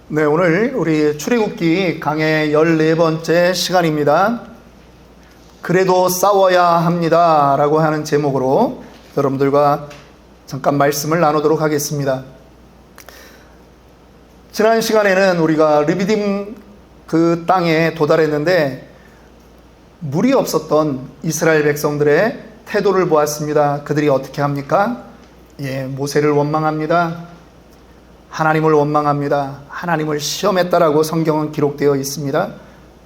네, 오늘 우리 출애굽기 강의 14번째 시간입니다. 그래도 싸워야 합니다 라고 하는 제목으로 여러분들과 잠깐 말씀을 나누도록 하겠습니다. 지난 시간에는 우리가 르비딤 그 땅에 도달했는데 물이 없었던 이스라엘 백성들의 태도를 보았습니다. 그들이 어떻게 합니까? 모세를 원망합니다. 하나님을 원망합니다. 하나님을 시험했다라고 성경은 기록되어 있습니다.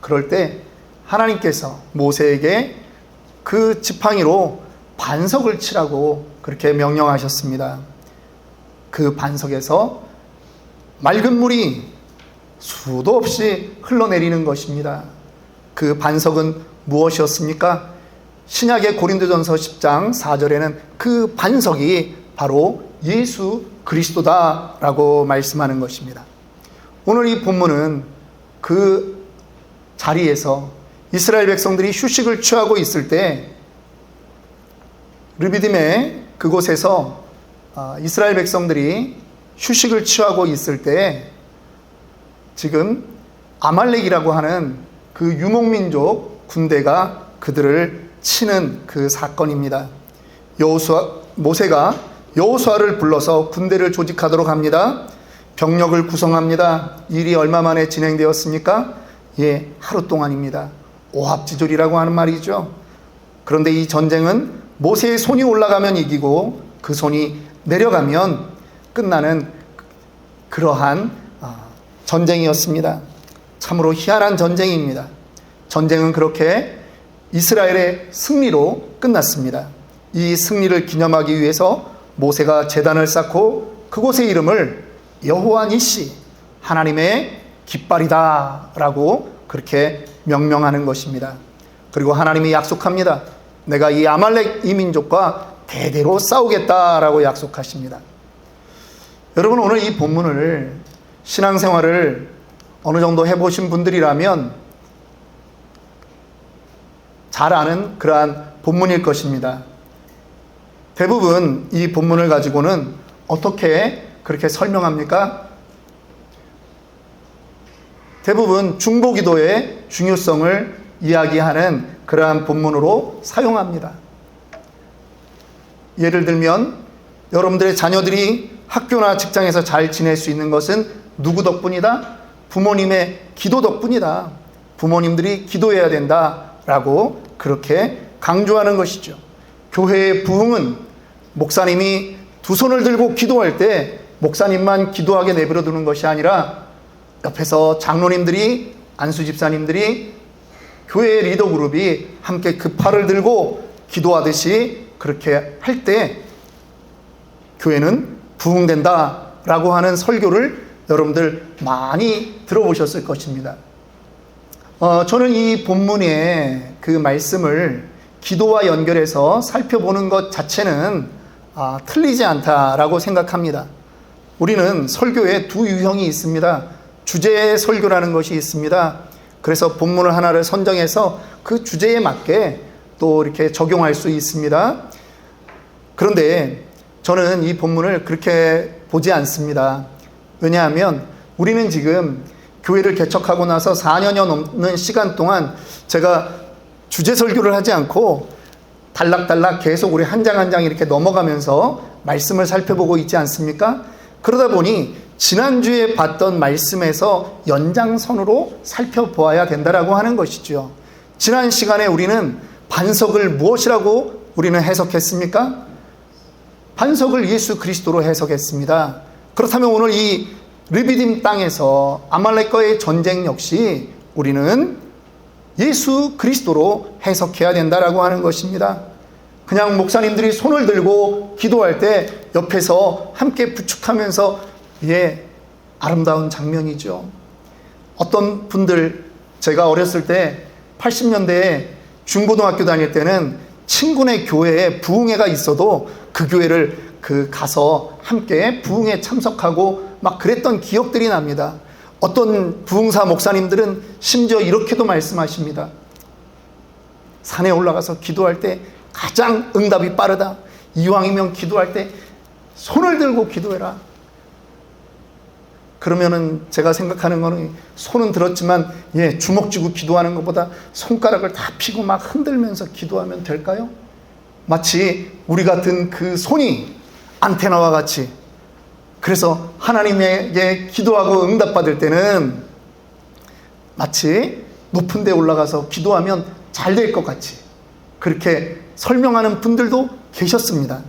그럴 때 하나님께서 모세에게 그 지팡이로 반석을 치라고 그렇게 명령하셨습니다. 그 반석에서 맑은 물이 수도 없이 흘러내리는 것입니다. 그 반석은 무엇이었습니까? 신약의 고린도전서 10장 4절에는 그 반석이 바로 예수 그리스도다라고 말씀하는 것입니다. 오늘 이 본문은 그 자리에서 이스라엘 백성들이 휴식을 취하고 있을 때 르비딤의 그곳에서 이스라엘 백성들이 휴식을 취하고 있을 때 지금 아말렉이라고 하는 그 유목민족 군대가 그들을 치는 그 사건입니다. 모세가 여호수아를 불러서 군대를 조직하도록 합니다. 병력을 구성합니다. 일이 얼마 만에 진행되었습니까? 하루 동안입니다. 오합지졸이라고 하는 말이죠. 그런데 이 전쟁은 모세의 손이 올라가면 이기고 그 손이 내려가면 끝나는 그러한 전쟁이었습니다. 참으로 희한한 전쟁입니다. 전쟁은 그렇게 이스라엘의 승리로 끝났습니다. 이 승리를 기념하기 위해서 모세가 제단을 쌓고 그곳의 이름을 여호와 니시, 하나님의 깃발이다 라고 그렇게 명명하는 것입니다. 그리고 하나님이 약속합니다. 내가 이 아말렉 이 민족과 대대로 싸우겠다라고 약속하십니다. 여러분, 오늘 이 본문을 신앙생활을 어느 정도 해보신 분들이라면 잘 아는 그러한 본문일 것입니다. 대부분 이 본문을 가지고는 어떻게 그렇게 설명합니까? 대부분 중보기도의 중요성을 이야기하는 그러한 본문으로 사용합니다. 예를 들면 여러분들의 자녀들이 학교나 직장에서 잘 지낼 수 있는 것은 누구 덕분이다? 부모님의 기도 덕분이다. 부모님들이 기도해야 된다라고 그렇게 강조하는 것이죠. 교회의 부흥은 목사님이 두 손을 들고 기도할 때 목사님만 기도하게 내버려 두는 것이 아니라 옆에서 장로님들이, 안수 집사님들이, 교회의 리더 그룹이 함께 그 팔을 들고 기도하듯이 그렇게 할 때 교회는 부흥된다라고 하는 설교를 여러분들 많이 들어보셨을 것입니다. 저는 이 본문의 그 말씀을 기도와 연결해서 살펴보는 것 자체는 틀리지 않다라고 생각합니다. 우리는 설교에 두 유형이 있습니다. 주제 설교라는 것이 있습니다. 그래서 본문을 하나를 선정해서 그 주제에 맞게 또 이렇게 적용할 수 있습니다. 그런데 저는 이 본문을 그렇게 보지 않습니다. 왜냐하면 우리는 지금 교회를 개척하고 나서 4년여 넘는 시간 동안 제가 주제 설교를 하지 않고 단락단락 계속 우리 한 장 한 장 이렇게 넘어가면서 말씀을 살펴보고 있지 않습니까? 그러다 보니 지난주에 봤던 말씀에서 연장선으로 살펴보아야 된다라고 하는 것이죠. 지난 시간에 우리는 반석을 무엇이라고 우리는 해석했습니까? 반석을 예수 그리스도로 해석했습니다. 그렇다면 오늘 이 르비딤 땅에서 아말렉과의 전쟁 역시 우리는 예수 그리스도로 해석해야 된다라고 하는 것입니다. 그냥 목사님들이 손을 들고 기도할 때 옆에서 함께 부축하면서 아름다운 장면이죠. 어떤 분들, 제가 어렸을 때 80년대에 중고등학교 다닐 때는 친구네 교회에 부흥회가 있어도 그 교회를 가서 함께 부흥회 참석하고 막 그랬던 기억들이 납니다. 어떤 부흥사 목사님들은 심지어 이렇게도 말씀하십니다. 산에 올라가서 기도할 때 가장 응답이 빠르다. 이왕이면 기도할 때 손을 들고 기도해라. 그러면은 제가 생각하는 거는 손은 들었지만 주먹 쥐고 기도하는 것보다 손가락을 다 펴고 막 흔들면서 기도하면 될까요? 마치 우리 같은 그 손이 안테나와 같이, 그래서 하나님에게 기도하고 응답받을 때는 마치 높은 데 올라가서 기도하면 잘 될 것 같이 그렇게 설명하는 분들도 계셨습니다.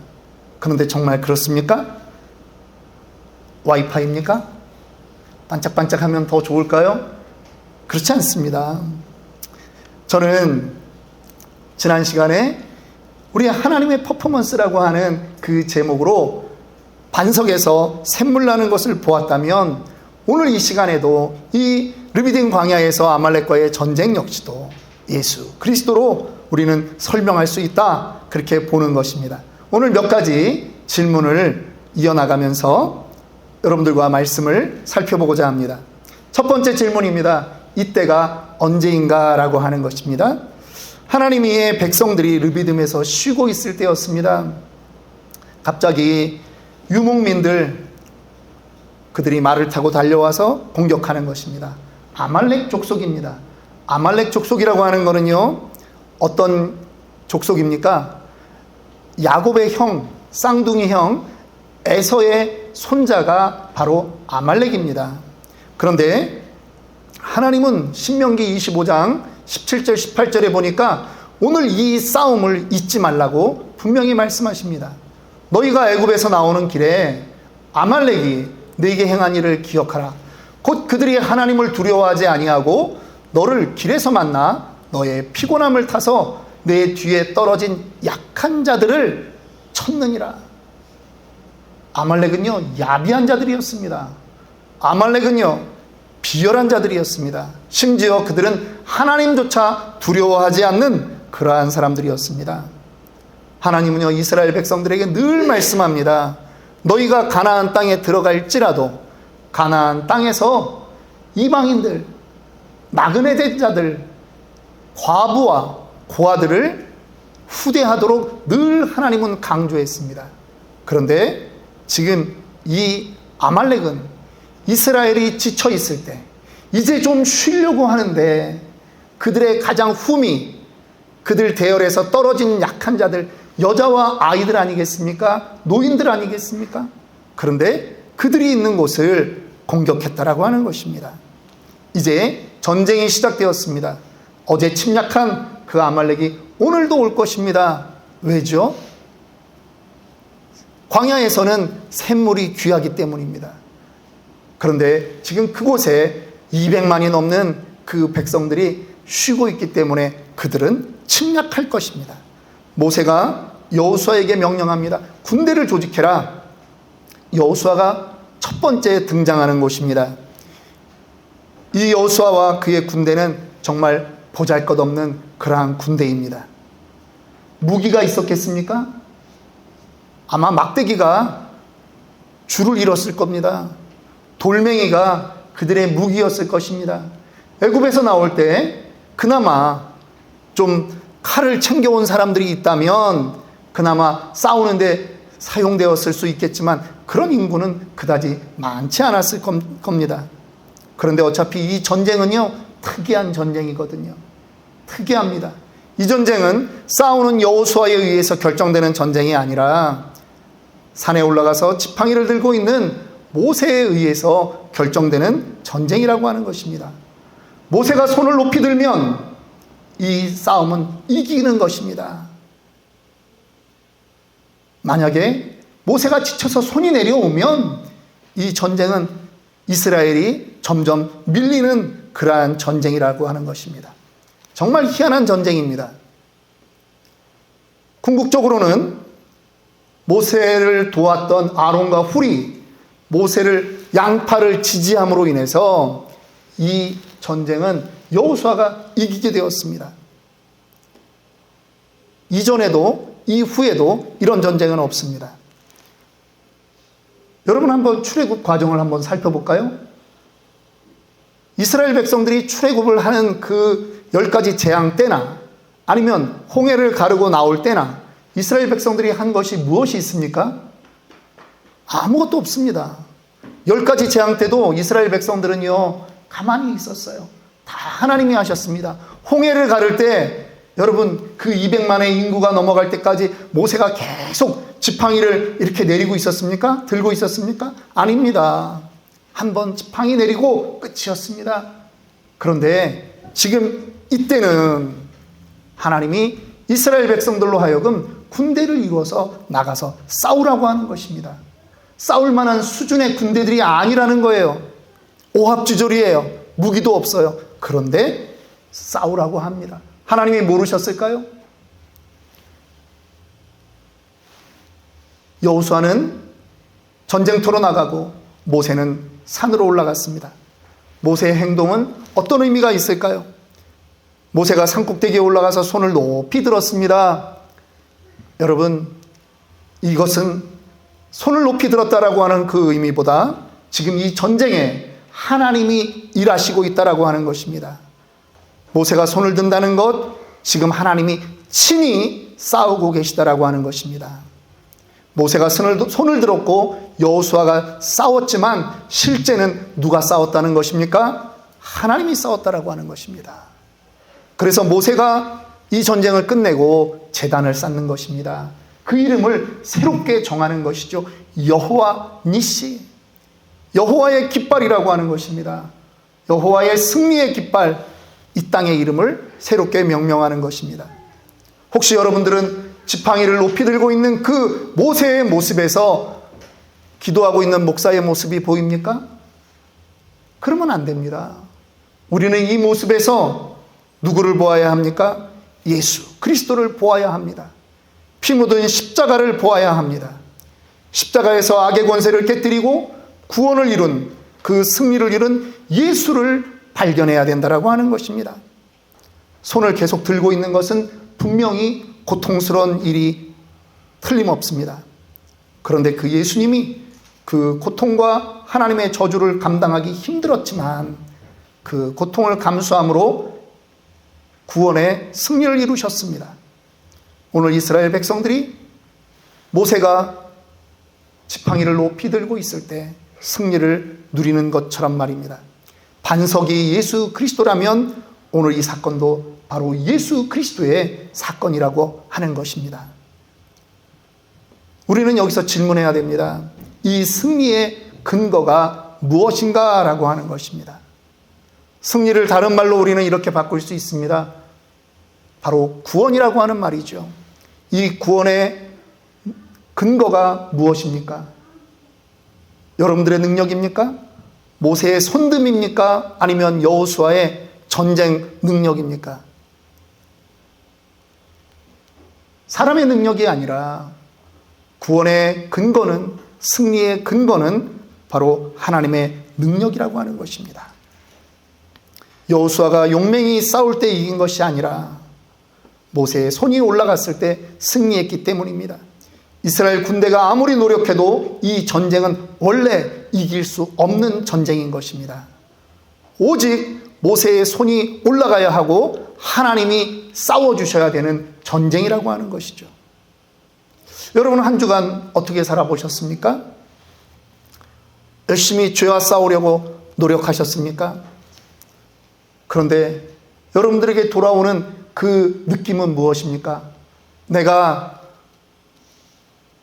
그런데 정말 그렇습니까? 와이파이입니까? 반짝반짝하면 더 좋을까요? 그렇지 않습니다. 저는 지난 시간에 우리 하나님의 퍼포먼스라고 하는 그 제목으로 반석에서 샘물 나는 것을 보았다면, 오늘 이 시간에도 이 르비딤 광야에서 아말렉과의 전쟁 역시도 예수 그리스도로 우리는 설명할 수 있다, 그렇게 보는 것입니다. 오늘 몇 가지 질문을 이어나가면서 여러분들과 말씀을 살펴보고자 합니다. 첫 번째 질문입니다. 이때가 언제인가 라고 하는 것입니다. 하나님의 백성들이 르비딤에서 쉬고 있을 때였습니다. 갑자기 유목민들, 그들이 말을 타고 달려와서 공격하는 것입니다. 아말렉 족속입니다. 아말렉 족속이라고 하는 것은요, 어떤 족속입니까? 야곱의 형, 쌍둥이 형 에서의 손자가 바로 아말렉입니다. 그런데 하나님은 신명기 25장 17절 18절에 보니까 오늘 이 싸움을 잊지 말라고 분명히 말씀하십니다. 너희가 애굽에서 나오는 길에 아말렉이 네게 행한 일을 기억하라. 곧 그들이 하나님을 두려워하지 아니하고 너를 길에서 만나 너의 피곤함을 타서 내 뒤에 떨어진 약한 자들을 쳤느니라. 아말렉은요, 야비한 자들이었습니다. 아말렉은요, 비열한 자들이었습니다. 심지어 그들은 하나님조차 두려워하지 않는 그러한 사람들이었습니다. 하나님은요, 이스라엘 백성들에게 늘 말씀합니다. 너희가 가나안 땅에 들어갈지라도 가나안 땅에서 이방인들, 나그네 된 자들, 과부와 고아들을 후대하도록 늘 하나님은 강조했습니다. 그런데 지금 이 아말렉은 이스라엘이 지쳐 있을 때 이제 좀 쉬려고 하는데, 그들의 가장 흠이 그들 대열에서 떨어진 약한 자들, 여자와 아이들 아니겠습니까? 노인들 아니겠습니까? 그런데 그들이 있는 곳을 공격했다라고 하는 것입니다. 이제 전쟁이 시작되었습니다. 어제 침략한 그 아말렉이 오늘도 올 것입니다. 왜죠? 광야에서는 샘물이 귀하기 때문입니다. 그런데 지금 그곳에 200만이 넘는 그 백성들이 쉬고 있기 때문에 그들은 침략할 것입니다. 모세가 여호수아에게 명령합니다. 군대를 조직해라. 여호수아가 첫 번째 등장하는 곳입니다. 이 여호수아와 그의 군대는 정말 보잘것없는 그러한 군대입니다. 무기가 있었겠습니까? 아마 막대기가 줄을 잃었을 겁니다. 돌멩이가 그들의 무기였을 것입니다. 애굽에서 나올 때 그나마 좀 칼을 챙겨온 사람들이 있다면 그나마 싸우는데 사용되었을 수 있겠지만, 그런 인구는 그다지 많지 않았을 겁니다. 그런데 어차피 이 전쟁은요, 특이한 전쟁이거든요. 특이합니다. 이 전쟁은 싸우는 여호수아에 의해서 결정되는 전쟁이 아니라 산에 올라가서 지팡이를 들고 있는 모세에 의해서 결정되는 전쟁이라고 하는 것입니다. 모세가 손을 높이 들면 이 싸움은 이기는 것입니다. 만약에 모세가 지쳐서 손이 내려오면 이 전쟁은 이스라엘이 점점 밀리는 그러한 전쟁이라고 하는 것입니다. 정말 희한한 전쟁입니다. 궁극적으로는 모세를 도왔던 아론과 훌이 모세를 양팔을 지지함으로 인해서 이 전쟁은 여호수아가 이기게 되었습니다. 이전에도 이후에도 이런 전쟁은 없습니다. 여러분, 한번 출애굽 과정을 한번 살펴볼까요? 이스라엘 백성들이 출애굽을 하는 그 10가지 재앙 때나 아니면 홍해를 가르고 나올 때나 이스라엘 백성들이 한 것이 무엇이 있습니까? 아무것도 없습니다. 10가지 재앙 때도 이스라엘 백성들은요, 가만히 있었어요. 다 하나님이 하셨습니다. 홍해를 가를 때 여러분, 그 200만의 인구가 넘어갈 때까지 모세가 계속 지팡이를 이렇게 내리고 있었습니까? 들고 있었습니까? 아닙니다. 한 번 지팡이 내리고 끝이었습니다. 그런데 지금 이때는 하나님이 이스라엘 백성들로 하여금 군대를 이루어서 나가서 싸우라고 하는 것입니다. 싸울 만한 수준의 군대들이 아니라는 거예요. 오합지졸이에요. 무기도 없어요. 그런데 싸우라고 합니다. 하나님이 모르셨을까요? 여호수아는 전쟁터로 나가고 모세는 산으로 올라갔습니다. 모세의 행동은 어떤 의미가 있을까요? 모세가 산꼭대기에 올라가서 손을 높이 들었습니다. 여러분, 이것은 손을 높이 들었다라고 하는 그 의미보다 지금 이 전쟁에 하나님이 일하시고 있다라고 하는 것입니다. 모세가 손을 든다는 것, 지금 하나님이 친히 싸우고 계시다라고 하는 것입니다. 모세가 손을 들었고 여호수아가 싸웠지만 실제는 누가 싸웠다는 것입니까? 하나님이 싸웠다라고 하는 것입니다. 그래서 모세가 이 전쟁을 끝내고 제단을 쌓는 것입니다. 그 이름을 새롭게 정하는 것이죠. 여호와 니시, 여호와의 깃발이라고 하는 것입니다. 여호와의 승리의 깃발, 이 땅의 이름을 새롭게 명명하는 것입니다. 혹시 여러분들은 지팡이를 높이 들고 있는 그 모세의 모습에서 기도하고 있는 목사의 모습이 보입니까? 그러면 안 됩니다. 우리는 이 모습에서 누구를 보아야 합니까? 예수 그리스도를 보아야 합니다. 피 묻은 십자가를 보아야 합니다. 십자가에서 악의 권세를 깨뜨리고 구원을 이룬, 그 승리를 이룬 예수를 발견해야 된다라고 하는 것입니다. 손을 계속 들고 있는 것은 분명히 고통스러운 일이 틀림없습니다. 그런데 그 예수님이 그 고통과 하나님의 저주를 감당하기 힘들었지만 그 고통을 감수함으로 구원의 승리를 이루셨습니다. 오늘 이스라엘 백성들이 모세가 지팡이를 높이 들고 있을 때 승리를 누리는 것처럼 말입니다. 반석이 예수 그리스도라면 오늘 이 사건도 바로 예수 그리스도의 사건이라고 하는 것입니다. 우리는 여기서 질문해야 됩니다. 이 승리의 근거가 무엇인가 라고 하는 것입니다. 승리를 다른 말로 우리는 이렇게 바꿀 수 있습니다. 바로 구원이라고 하는 말이죠. 이 구원의 근거가 무엇입니까? 여러분들의 능력입니까? 모세의 손듦입니까? 아니면 여호수아의 전쟁 능력입니까? 사람의 능력이 아니라 구원의 근거는, 승리의 근거는 바로 하나님의 능력이라고 하는 것입니다. 여호수아가 용맹히 싸울 때 이긴 것이 아니라 모세의 손이 올라갔을 때 승리했기 때문입니다. 이스라엘 군대가 아무리 노력해도 이 전쟁은 원래 이길 수 없는 전쟁인 것입니다. 오직 모세의 손이 올라가야 하고 하나님이 싸워주셔야 되는 전쟁이라고 하는 것이죠. 여러분, 한 주간 어떻게 살아보셨습니까? 열심히 죄와 싸우려고 노력하셨습니까? 그런데 여러분들에게 돌아오는 그 느낌은 무엇입니까? 내가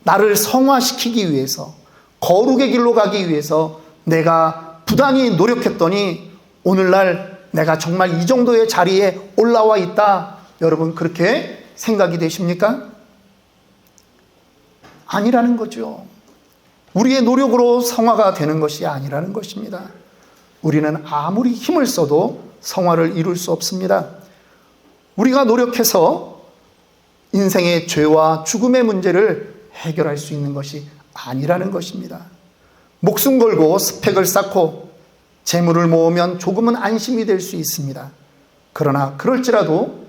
나를 성화시키기 위해서, 거룩의 길로 가기 위해서 내가 부단히 노력했더니 오늘날 내가 정말 이 정도의 자리에 올라와 있다. 여러분, 그렇게 생각이 되십니까? 아니라는 거죠. 우리의 노력으로 성화가 되는 것이 아니라는 것입니다. 우리는 아무리 힘을 써도 성화를 이룰 수 없습니다. 우리가 노력해서 인생의 죄와 죽음의 문제를 해결할 수 있는 것이 아니라는 것입니다. 목숨 걸고 스펙을 쌓고 재물을 모으면 조금은 안심이 될 수 있습니다. 그러나 그럴지라도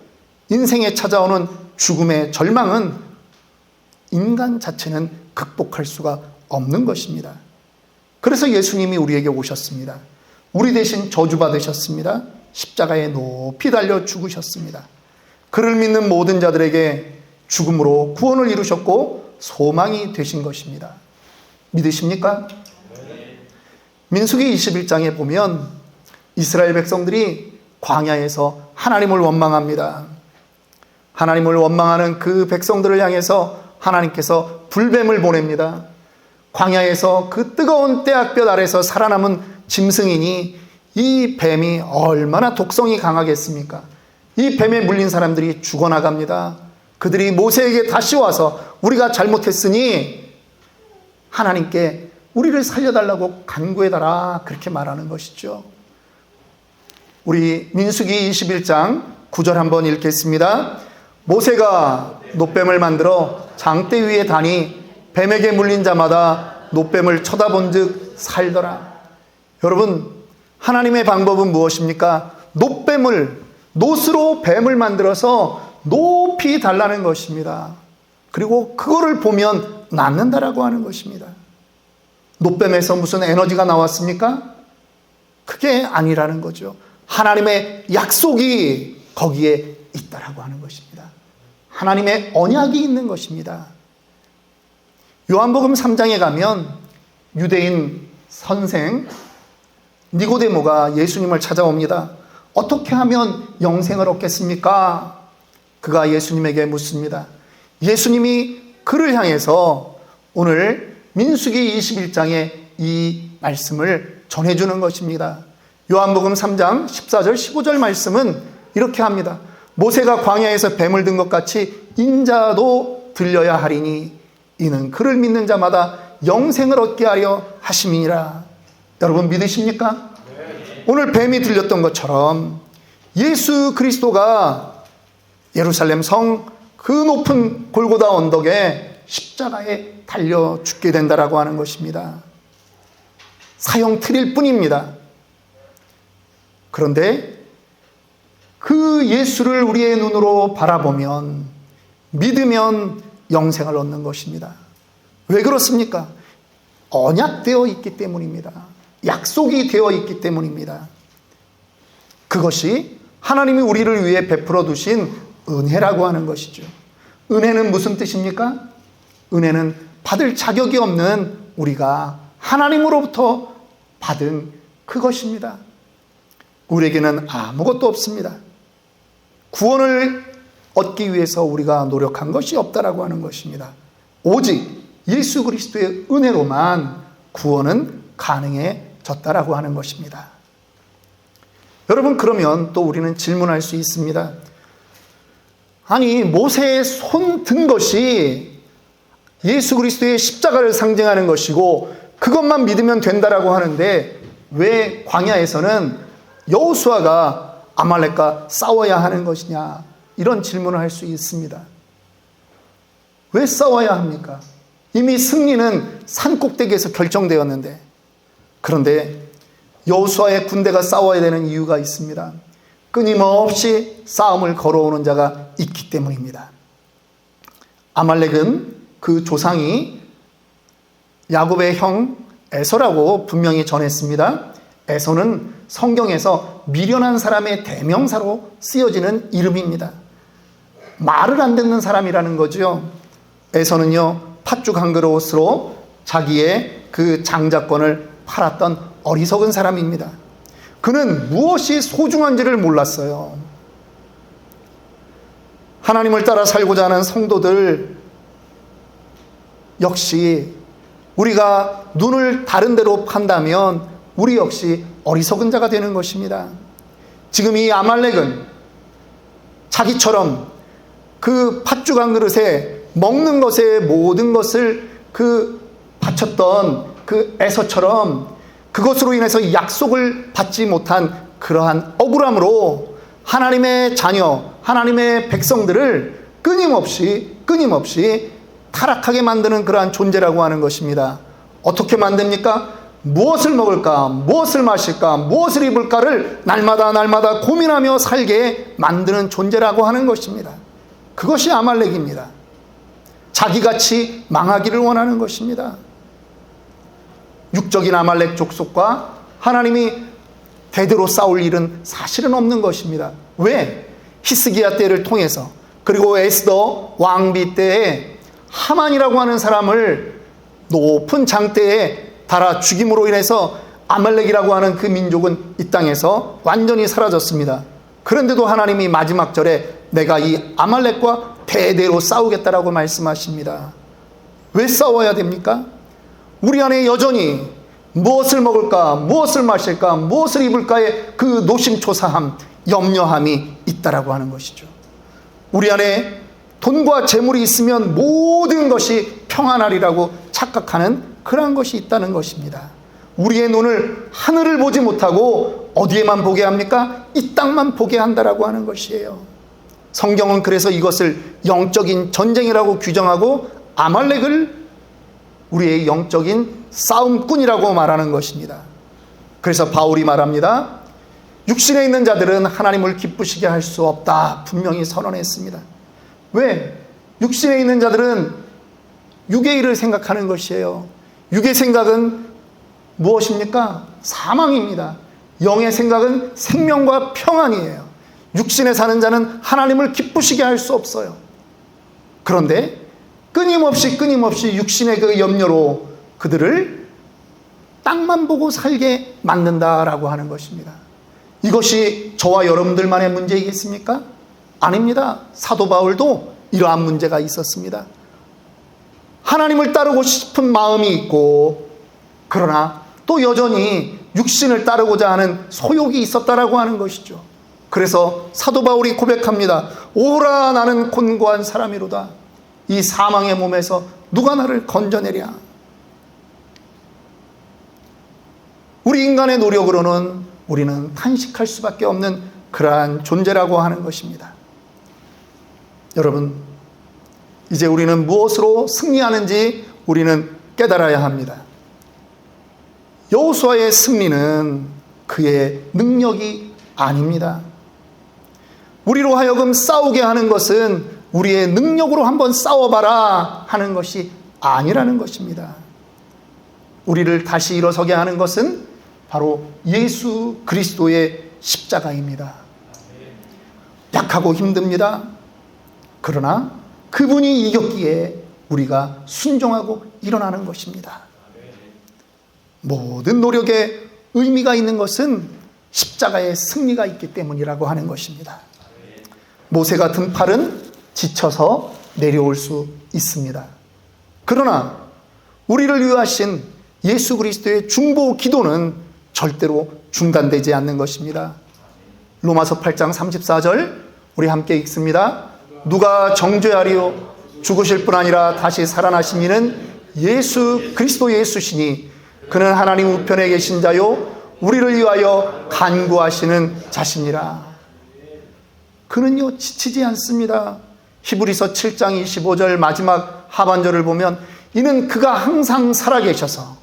인생에 찾아오는 죽음의 절망은 인간 자체는 극복할 수가 없는 것입니다. 그래서 예수님이 우리에게 오셨습니다. 우리 대신 저주받으셨습니다. 십자가에 높이 달려 죽으셨습니다. 그를 믿는 모든 자들에게 죽음으로 구원을 이루셨고 소망이 되신 것입니다. 믿으십니까? 민수기 21장에 보면 이스라엘 백성들이 광야에서 하나님을 원망합니다. 하나님을 원망하는 그 백성들을 향해서 하나님께서 불뱀을 보냅니다. 광야에서 그 뜨거운 떼약볕 아래서 살아남은 짐승이니 이 뱀이 얼마나 독성이 강하겠습니까? 이 뱀에 물린 사람들이 죽어나갑니다. 그들이 모세에게 다시 와서 우리가 잘못했으니 하나님께 우리를 살려달라고 간구해달라, 그렇게 말하는 것이죠. 우리 민수기 21장 9절 한번 읽겠습니다. 모세가 놋뱀을 만들어 장대 위에 다니 뱀에게 물린 자마다 놋뱀을 쳐다본 즉 살더라. 여러분, 하나님의 방법은 무엇입니까? 놋으로 뱀을 만들어서 높이 달라는 것입니다. 그리고 그거를 보면 낫는다라고 하는 것입니다. 놋뱀에서 무슨 에너지가 나왔습니까? 그게 아니라는 거죠. 하나님의 약속이 거기에 있다라고 하는 것입니다. 하나님의 언약이 있는 것입니다. 요한복음 3장에 가면 유대인 선생 니고데모가 예수님을 찾아옵니다. 어떻게 하면 영생을 얻겠습니까? 그가 예수님에게 묻습니다. 예수님이 그를 향해서 오늘 민수기 21장의 이 말씀을 전해주는 것입니다. 요한복음 3장 14절 15절 말씀은 이렇게 합니다. 모세가 광야에서 뱀을 든 것 같이 인자도 들려야 하리니 이는 그를 믿는 자마다 영생을 얻게 하려 하심이니라. 여러분 믿으십니까? 네. 오늘 뱀이 들렸던 것처럼 예수 그리스도가 예루살렘 성 그 높은 골고다 언덕에 십자가에 달려 죽게 된다라고 하는 것입니다. 사형틀일 뿐입니다. 그런데 그 예수를 우리의 눈으로 바라보면, 믿으면 영생을 얻는 것입니다. 왜 그렇습니까? 언약되어 있기 때문입니다. 약속이 되어 있기 때문입니다. 그것이 하나님이 우리를 위해 베풀어 두신 은혜라고 하는 것이죠. 은혜는 무슨 뜻입니까? 은혜는 받을 자격이 없는 우리가 하나님으로부터 받은 그것입니다. 우리에게는 아무것도 없습니다. 구원을 얻기 위해서 우리가 노력한 것이 없다라고 하는 것입니다. 오직 예수 그리스도의 은혜로만 구원은 가능해졌다라고 하는 것입니다. 여러분, 그러면 또 우리는 질문할 수 있습니다. 아니, 모세의 손 든 것이 예수 그리스도의 십자가를 상징하는 것이고 그것만 믿으면 된다라고 하는데 왜 광야에서는 여호수아가 아말렉과 싸워야 하는 것이냐, 이런 질문을 할 수 있습니다. 왜 싸워야 합니까? 이미 승리는 산꼭대기에서 결정되었는데. 그런데 여호수아의 군대가 싸워야 되는 이유가 있습니다. 끊임없이 싸움을 걸어오는 자가 있기 때문입니다. 아말렉은 그 조상이 야곱의 형 에서라고 분명히 전했습니다. 에서는 성경에서 미련한 사람의 대명사로 쓰여지는 이름입니다. 말을 안 듣는 사람이라는 거죠. 에서는요, 팥죽 한 그릇으로 자기의 그 장자권을 팔았던 어리석은 사람입니다. 그는 무엇이 소중한지를 몰랐어요. 하나님을 따라 살고자 하는 성도들 역시 우리가 눈을 다른 데로 판다면 우리 역시 어리석은 자가 되는 것입니다. 지금 이 아말렉은 자기처럼 그 팥죽 한 그릇에 먹는 것에 모든 것을 바쳤던 그 에서처럼 그것으로 인해서 약속을 받지 못한 그러한 억울함으로 하나님의 자녀, 하나님의 백성들을 끊임없이 타락하게 만드는 그러한 존재라고 하는 것입니다. 어떻게 만듭니까? 무엇을 먹을까, 무엇을 마실까, 무엇을 입을까를 날마다 고민하며 살게 만드는 존재라고 하는 것입니다. 그것이 아말렉입니다. 자기같이 망하기를 원하는 것입니다. 육적인 아말렉 족속과 하나님이 대대로 싸울 일은 사실은 없는 것입니다. 왜? 히스기야 때를 통해서, 그리고 에스더 왕비 때에 하만이라고 하는 사람을 높은 장대에 달아 죽임으로 인해서 아말렉이라고 하는 그 민족은 이 땅에서 완전히 사라졌습니다. 그런데도 하나님이 마지막 절에 내가 이 아말렉과 대대로 싸우겠다라고 말씀하십니다. 왜 싸워야 됩니까? 우리 안에 여전히 무엇을 먹을까, 무엇을 마실까, 무엇을 입을까의 그 노심초사함, 염려함이 있다라고 하는 것이죠. 우리 안에 돈과 재물이 있으면 모든 것이 평안하리라고 착각하는 그러한 것이 있다는 것입니다. 우리의 눈을 하늘을 보지 못하고 어디에만 보게 합니까? 이 땅만 보게 한다라고 하는 것이에요. 성경은 그래서 이것을 영적인 전쟁이라고 규정하고 아말렉을 우리의 영적인 싸움꾼이라고 말하는 것입니다. 그래서 바울이 말합니다. 육신에 있는 자들은 하나님을 기쁘시게 할 수 없다. 분명히 선언했습니다. 왜? 육신에 있는 자들은 육의 일을 생각하는 것이에요. 육의 생각은 무엇입니까? 사망입니다. 영의 생각은 생명과 평안이에요. 육신에 사는 자는 하나님을 기쁘시게 할 수 없어요. 그런데 끊임없이 육신의 그 염려로 그들을 땅만 보고 살게 만든다라고 하는 것입니다. 이것이 저와 여러분들만의 문제이겠습니까? 아닙니다. 사도 바울도 이러한 문제가 있었습니다. 하나님을 따르고 싶은 마음이 있고 그러나 또 여전히 육신을 따르고자 하는 소욕이 있었다라고 하는 것이죠. 그래서 사도 바울이 고백합니다. 오라 나는 곤고한 사람이로다. 이 사망의 몸에서 누가 나를 건져내랴. 우리 인간의 노력으로는 우리는 탄식할 수밖에 없는 그러한 존재라고 하는 것입니다. 여러분, 이제 우리는 무엇으로 승리하는지 우리는 깨달아야 합니다. 여호수아의 승리는 그의 능력이 아닙니다. 우리로 하여금 싸우게 하는 것은 우리의 능력으로 한번 싸워봐라 하는 것이 아니라는 것입니다. 우리를 다시 일어서게 하는 것은 바로 예수 그리스도의 십자가입니다. 약하고 힘듭니다. 그러나 그분이 이겼기에 우리가 순종하고 일어나는 것입니다. 모든 노력에 의미가 있는 것은 십자가의 승리가 있기 때문이라고 하는 것입니다. 모세가 든 팔은 지쳐서 내려올 수 있습니다. 그러나 우리를 위하신 예수 그리스도의 중보 기도는 절대로 중단되지 않는 것입니다. 로마서 8장 34절 우리 함께 읽습니다. 누가 정죄하리요? 죽으실 뿐 아니라 다시 살아나신 이는 예수 그리스도 예수시니 그는 하나님 우편에 계신 자요 우리를 위하여 간구하시는 자시니라. 그는요 지치지 않습니다. 히브리서 7장 25절 마지막 하반절을 보면 이는 그가 항상 살아계셔서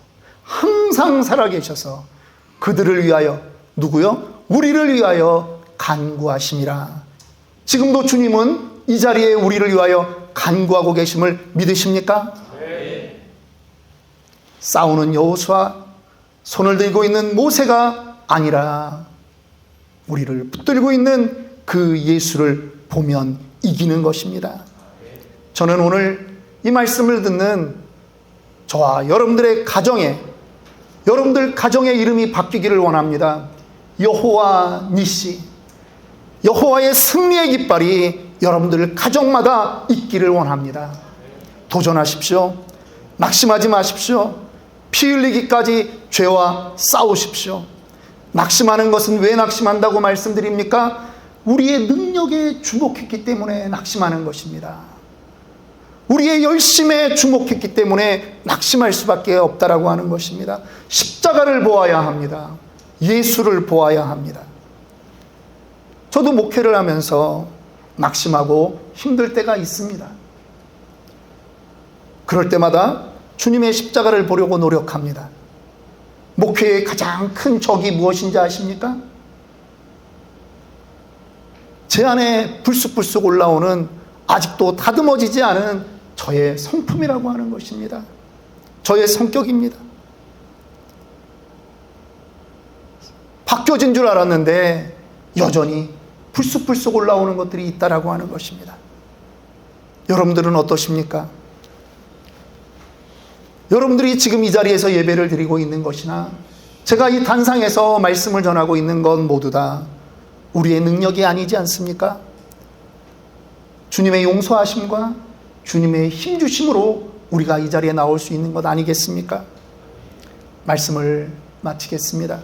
그들을 위하여 누구요? 우리를 위하여 간구하심이라. 지금도 주님은 이 자리에 우리를 위하여 간구하고 계심을 믿으십니까? 네. 싸우는 여호수아, 손을 들고 있는 모세가 아니라 우리를 붙들고 있는 그 예수를 보면 이기는 것입니다. 저는 오늘 이 말씀을 듣는 저와 여러분들 가정의 이름이 바뀌기를 원합니다. 여호와 니시, 여호와의 승리의 깃발이 여러분들 가정마다 있기를 원합니다. 도전하십시오. 낙심하지 마십시오. 피 흘리기까지 죄와 싸우십시오. 낙심하는 것은 왜 낙심한다고 말씀드립니까? 우리의 능력에 주목했기 때문에 낙심하는 것입니다. 우리의 열심에 주목했기 때문에 낙심할 수밖에 없다라고 하는 것입니다. 십자가를 보아야 합니다. 예수를 보아야 합니다. 저도 목회를 하면서 낙심하고 힘들 때가 있습니다. 그럴 때마다 주님의 십자가를 보려고 노력합니다. 목회의 가장 큰 적이 무엇인지 아십니까? 제 안에 불쑥불쑥 올라오는 아직도 다듬어지지 않은 저의 성품이라고 하는 것입니다. 저의 성격입니다. 바뀌어진 줄 알았는데 여전히 불쑥불쑥 올라오는 것들이 있다라고 하는 것입니다. 여러분들은 어떠십니까? 여러분들이 지금 이 자리에서 예배를 드리고 있는 것이나 제가 이 단상에서 말씀을 전하고 있는 건 모두 다 우리의 능력이 아니지 않습니까? 주님의 용서하심과 주님의 힘주심으로 우리가 이 자리에 나올 수 있는 것 아니겠습니까? 말씀을 마치겠습니다.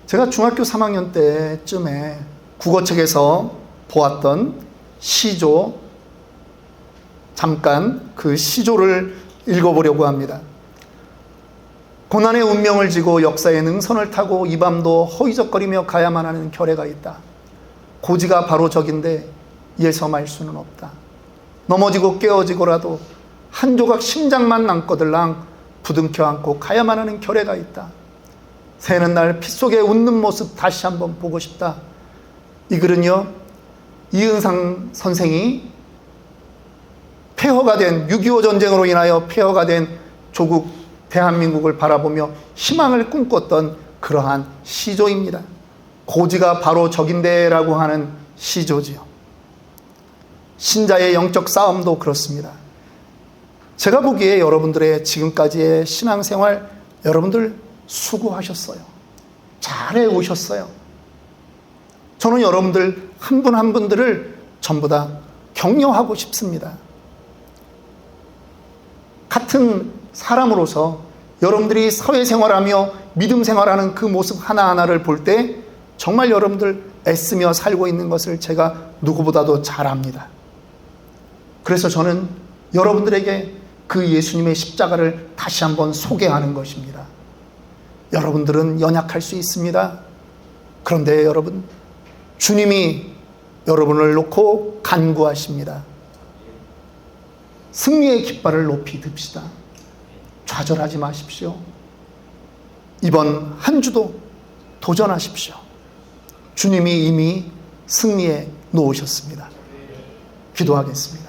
제가 중학교 3학년 때쯤에 국어책에서 보았던 시조, 잠깐 그 시조를 읽어보려고 합니다. 고난의 운명을 지고 역사의 능선을 타고 이 밤도 허이적거리며 가야만 하는 결애가 있다. 고지가 바로 적인데 예서 말 수는 없다. 넘어지고 깨어지고라도 한 조각 심장만 남거들랑 부둥켜 안고 가야만 하는 결애가 있다. 새는 날 피 속에 웃는 모습 다시 한번 보고 싶다. 이 글은요, 이은상 선생이 폐허가 된 6.25 전쟁으로 인하여 폐허가 된 조국 대한민국을 바라보며 희망을 꿈꿨던 그러한 시조입니다. 고지가 바로 적인데라고 하는 시조지요. 신자의 영적 싸움도 그렇습니다. 제가 보기에 여러분들의 지금까지의 신앙생활, 여러분들 수고하셨어요. 잘해 오셨어요. 저는 여러분들 한 분 한 분들을 전부 다 격려하고 싶습니다. 같은 사람으로서 여러분들이 사회생활하며 믿음 생활하는 그 모습 하나하나를 볼 때 정말 여러분들 애쓰며 살고 있는 것을 제가 누구보다도 잘 압니다. 그래서 저는 여러분들에게 그 예수님의 십자가를 다시 한번 소개하는 것입니다. 여러분들은 연약할 수 있습니다. 그런데 여러분, 주님이 여러분을 놓고 간구하십니다. 승리의 깃발을 높이 듭시다. 좌절하지 마십시오. 이번 한 주도 도전하십시오. 주님이 이미 승리에 놓으셨습니다. 기도하겠습니다.